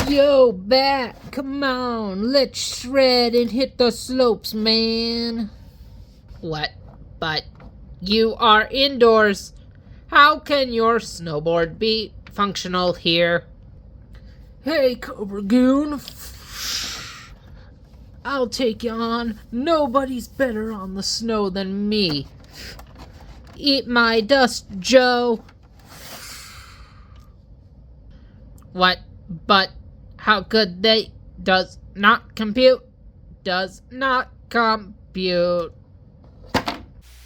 Yo, Bat, come on, let's shred and hit the slopes, man. What? But you are indoors. How can your snowboard be functional here? Hey, Cobra Goon. I'll take you on. Nobody's better on the snow than me. Eat my dust, Joe. What? But how could they? Does not compute. Does not compute.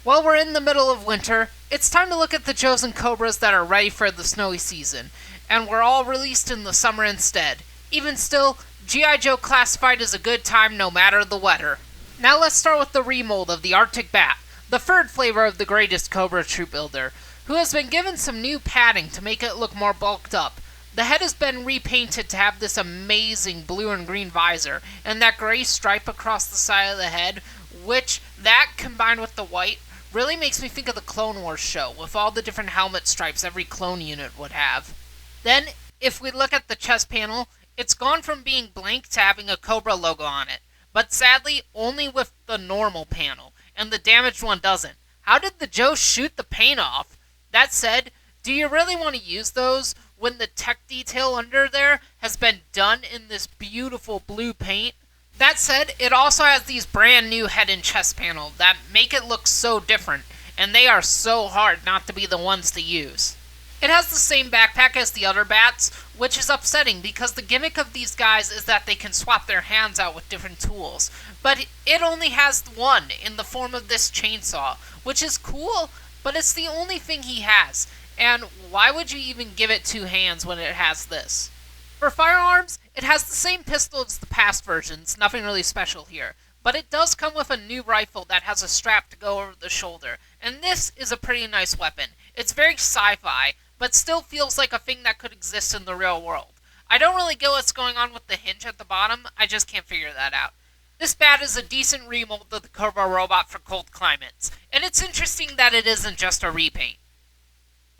Well, we're in the middle of winter. It's time to look at the chosen Cobras that are ready for the snowy season. And we're all released in the summer instead. Even still, G.I.Joe Classified is a good time no matter the weather. Now let's start with the remold of the Arctic Bat, the third flavor of the greatest Cobra troop builder, who has been given some new padding to make it look more bulked up. The head has been repainted to have this amazing blue and green visor, and that gray stripe across the side of the head, which, that combined with the white, really makes me think of the Clone Wars show, with all the different helmet stripes every clone unit would have. Then, if we look at the chest panel, it's gone from being blank to having a Cobra logo on it, but sadly, only with the normal panel, and the damaged one doesn't. How did the Joe shoot the paint off? That said, do you really want to use those when the tech detail under there has been done in this beautiful blue paint? That said, it also has these brand new head and chest panel that make it look so different, and they are so hard not to be the ones to use. It has the same backpack as the other bats, which is upsetting because the gimmick of these guys is that they can swap their hands out with different tools, but it only has one in the form of this chainsaw, which is cool, but it's the only thing he has, and why would you even give it two hands when it has this? For firearms, it has the same pistol as the past versions, nothing really special here, but it does come with a new rifle that has a strap to go over the shoulder, and this is a pretty nice weapon. It's very sci-fi, but still feels like a thing that could exist in the real world. I don't really get what's going on with the hinge at the bottom, I just can't figure that out. This bat is a decent remold of the Cobra robot for cold climates, and it's interesting that it isn't just a repaint.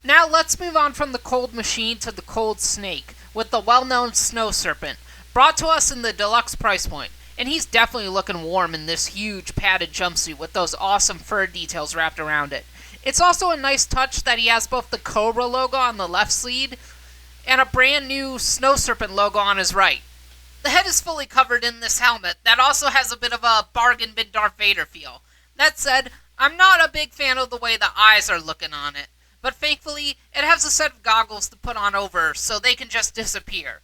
Now let's move on from the cold machine to the cold snake, with the well-known Snow Serpent, brought to us in the deluxe price point, and he's definitely looking warm in this huge padded jumpsuit with those awesome fur details wrapped around it. It's also a nice touch that he has both the Cobra logo on the left sleeve and a brand new Snow Serpent logo on his right. The head is fully covered in this helmet that also has a bit of a bargain bin Darth Vader feel. That said, I'm not a big fan of the way the eyes are looking on it, but thankfully it has a set of goggles to put on over so they can just disappear.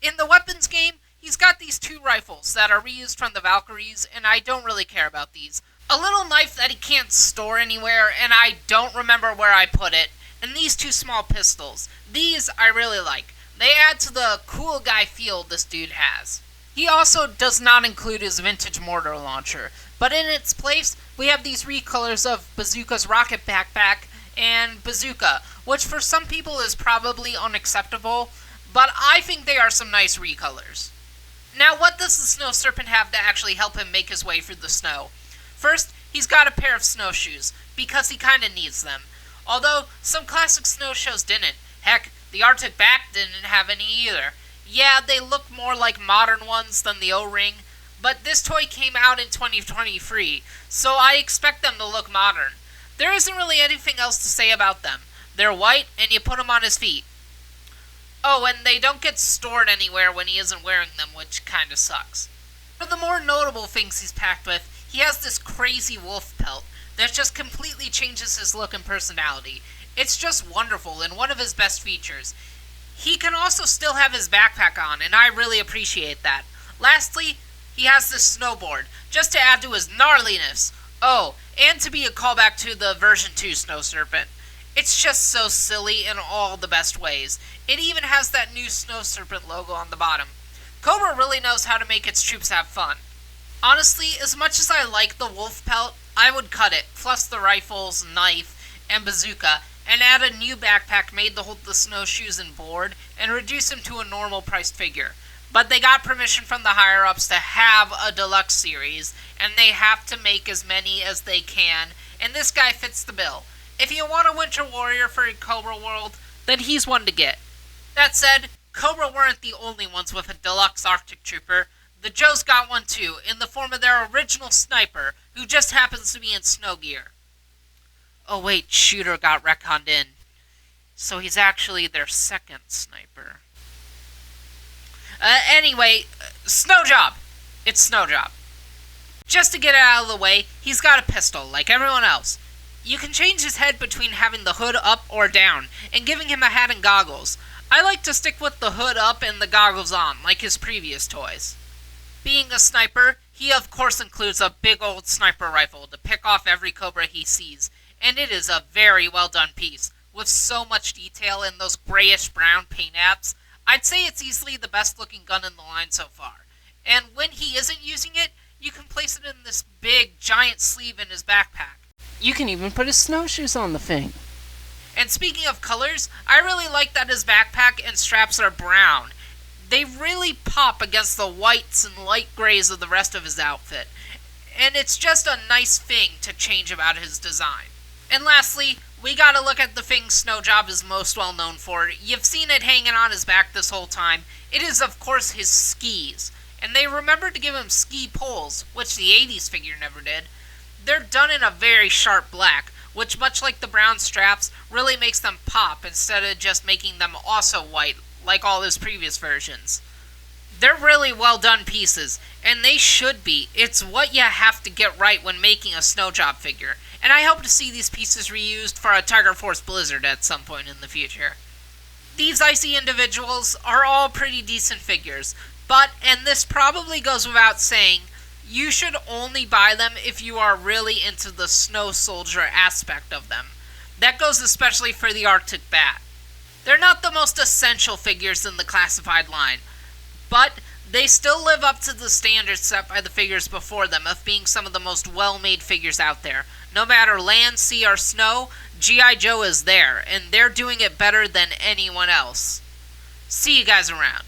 In the weapons game, he's got these two rifles that are reused from the Valkyries, and I don't really care about these. A little knife that he can't store anywhere, and I don't remember where I put it, and these two small pistols. These I really like. They add to the cool guy feel this dude has. He also does not include his vintage mortar launcher, but in its place, we have these recolors of Bazooka's rocket backpack and Bazooka, which for some people is probably unacceptable, but I think they are some nice recolors. Now, what does the Snow Serpent have to actually help him make his way through the snow? First, he's got a pair of snowshoes, because he kinda needs them. Although, some classic snow shows didn't. Heck, the Arctic Bat didn't have any either. Yeah, they look more like modern ones than the O-Ring, but this toy came out in 2023, so I expect them to look modern. There isn't really anything else to say about them. They're white, and you put them on his feet. Oh, and they don't get stored anywhere when he isn't wearing them, which kinda sucks. For the more notable things he's packed with, he has this crazy wolf pelt that just completely changes his look and personality. It's just wonderful and one of his best features. He can also still have his backpack on, and I really appreciate that. Lastly, he has this snowboard, just to add to his gnarliness. Oh, and to be a callback to the version 2 Snow Serpent. It's just so silly in all the best ways. It even has that new Snow Serpent logo on the bottom. Cobra really knows how to make its troops have fun. Honestly, as much as I like the wolf pelt, I would cut it, plus the rifles, knife, and bazooka, and add a new backpack made to hold the snowshoes and board, and reduce him to a normal priced figure. But they got permission from the higher-ups to have a deluxe series, and they have to make as many as they can, and this guy fits the bill. If you want a Winter Warrior for your Cobra World, then he's one to get. That said, Cobra weren't the only ones with a deluxe Arctic Trooper. The Joes got one too, in the form of their original sniper, who just happens to be in snow gear. Oh wait, Shooter got retconned in. So he's actually their second sniper. Anyway, Snow Job. It's Snow Job. Just to get it out of the way, he's got a pistol, like everyone else. You can change his head between having the hood up or down, and giving him a hat and goggles. I like to stick with the hood up and the goggles on, like his previous toys. Being a sniper, he of course includes a big old sniper rifle to pick off every Cobra he sees, and it is a very well done piece, with so much detail in those grayish-brown paint apps. I'd say it's easily the best looking gun in the line so far. And when he isn't using it, you can place it in this big, giant sleeve in his backpack. You can even put his snowshoes on the thing. And speaking of colors, I really like that his backpack and straps are brown. They really pop against the whites and light grays of the rest of his outfit. And it's just a nice thing to change about his design. And lastly, we gotta look at the thing Snow Job is most well known for. You've seen it hanging on his back this whole time. It is, of course, his skis. And they remembered to give him ski poles, which the 80s figure never did. They're done in a very sharp black, which, much like the brown straps, really makes them pop instead of just making them also white, like all his previous versions. They're really well done pieces, and they should be. It's what you have to get right when making a Snow Job figure, and I hope to see these pieces reused for a Tiger Force Blizzard at some point in the future. These icy individuals are all pretty decent figures, but, and this probably goes without saying, you should only buy them if you are really into the snow soldier aspect of them. That goes especially for the Arctic Bat. They're not the most essential figures in the classified line, but they still live up to the standards set by the figures before them of being some of the most well-made figures out there. No matter land, sea, or snow, G.I. Joe is there, and they're doing it better than anyone else. See you guys around.